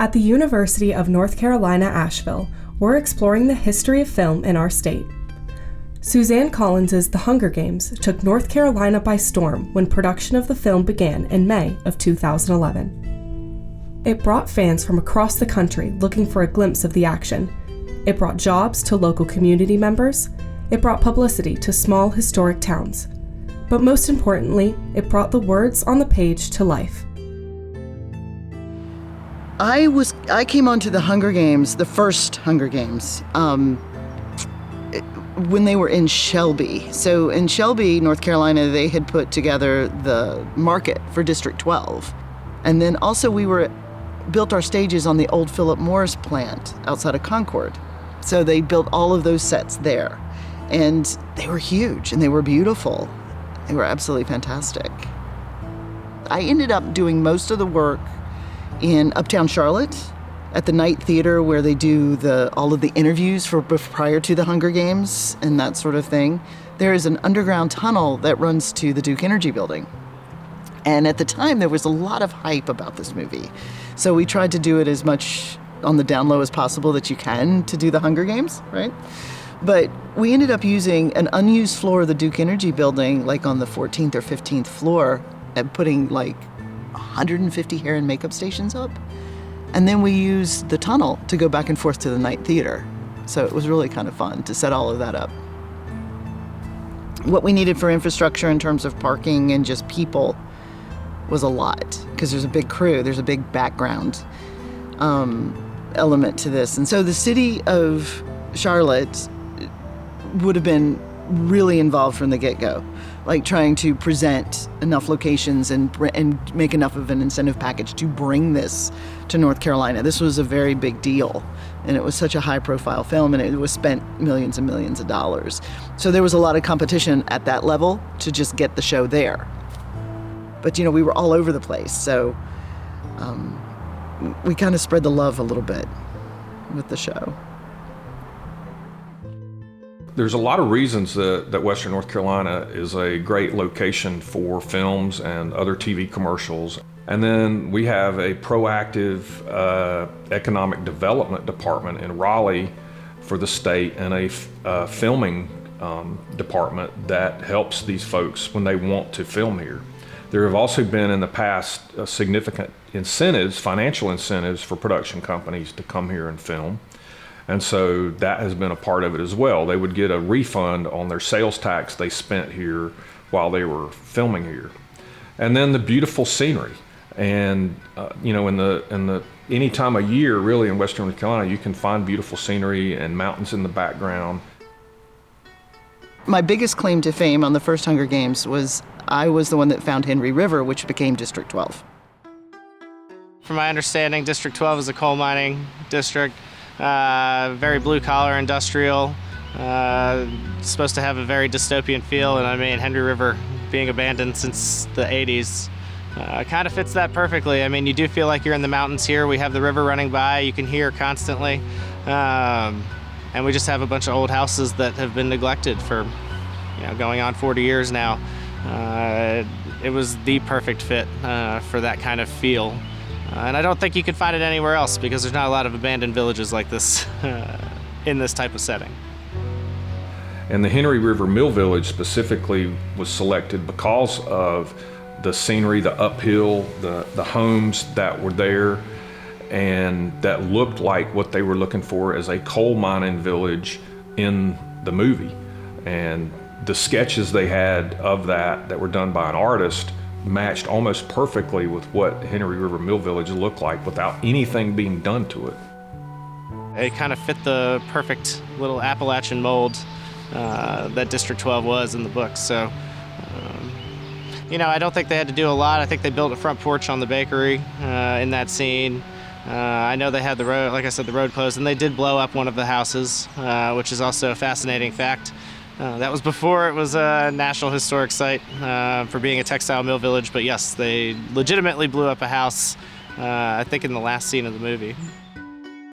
At the University of North Carolina, Asheville, we're exploring the history of film in our state. Suzanne Collins' The Hunger Games took North Carolina by storm when production of the film began in May of 2011. It brought fans from across the country looking for a glimpse of the action. It brought jobs to local community members. It brought publicity to small historic towns. But most importantly, it brought the words on the page to life. I came onto the Hunger Games, the first Hunger Games, when they were in Shelby. So in Shelby, North Carolina, they had put together the market for District 12. And then also we built our stages on the old Philip Morris plant outside of Concord. So they built all of those sets there. And they were huge and they were beautiful. They were absolutely fantastic. I ended up doing most of the work in Uptown Charlotte at the Night Theater, where they do all of the interviews prior to the Hunger Games and that sort of thing. There is an underground tunnel that runs to the Duke Energy Building. And at the time, there was a lot of hype about this movie. So we tried to do it as much on the down low as possible that you can to do the Hunger Games, right? But we ended up using an unused floor of the Duke Energy Building, like on the 14th or 15th floor, and putting like 150 hair and makeup stations up. And then we used the tunnel to go back and forth to the Night Theater. So it was really kind of fun to set all of that up. What we needed for infrastructure in terms of parking and just people was a lot, because there's a big crew, there's a big background element to this. And so the city of Charlotte would have been really involved from the get-go, like trying to present enough locations and make enough of an incentive package to bring this to North Carolina. This was a very big deal, and it was such a high-profile film, and it was spent millions and millions of dollars. So there was a lot of competition at that level to just get the show there. But, we were all over the place, so we kind of spread the love a little bit with the show. There's a lot of reasons that Western North Carolina is a great location for films and other TV commercials. And then we have a proactive economic development department in Raleigh for the state, and a filming department that helps these folks when they want to film here. There have also been in the past significant incentives, financial incentives for production companies to come here and film. And so that has been a part of it as well. They would get a refund on their sales tax they spent here while they were filming here. And then the beautiful scenery. And in the any time of year really in Western North Carolina, you can find beautiful scenery and mountains in the background. My biggest claim to fame on the first Hunger Games was I was the one that found Henry River, which became District 12. From my understanding, District 12 is a coal mining district. Very blue-collar, industrial, supposed to have a very dystopian feel, and Henry River being abandoned since the 80s kind of fits that perfectly. You do feel like you're in the mountains here. We have the river running by, you can hear constantly, and we just have a bunch of old houses that have been neglected for, going on 40 years now. It was the perfect fit for that kind of feel. And I don't think you could find it anywhere else, because there's not a lot of abandoned villages like this in this type of setting. And the Henry River Mill Village specifically was selected because of the scenery, the uphill, the homes that were there, and that looked like what they were looking for as a coal mining village in the movie. And the sketches they had of that were done by an artist matched almost perfectly with what Henry River Mill Village looked like without anything being done to it. It kind of fit the perfect little Appalachian mold that District 12 was in the book. So, I don't think they had to do a lot. I think they built a front porch on the bakery in that scene. I know they had the road, like I said, the road closed, and they did blow up one of the houses, which is also a fascinating fact. That was before it was a National Historic Site for being a textile mill village, but yes, they legitimately blew up a house, I think in the last scene of the movie.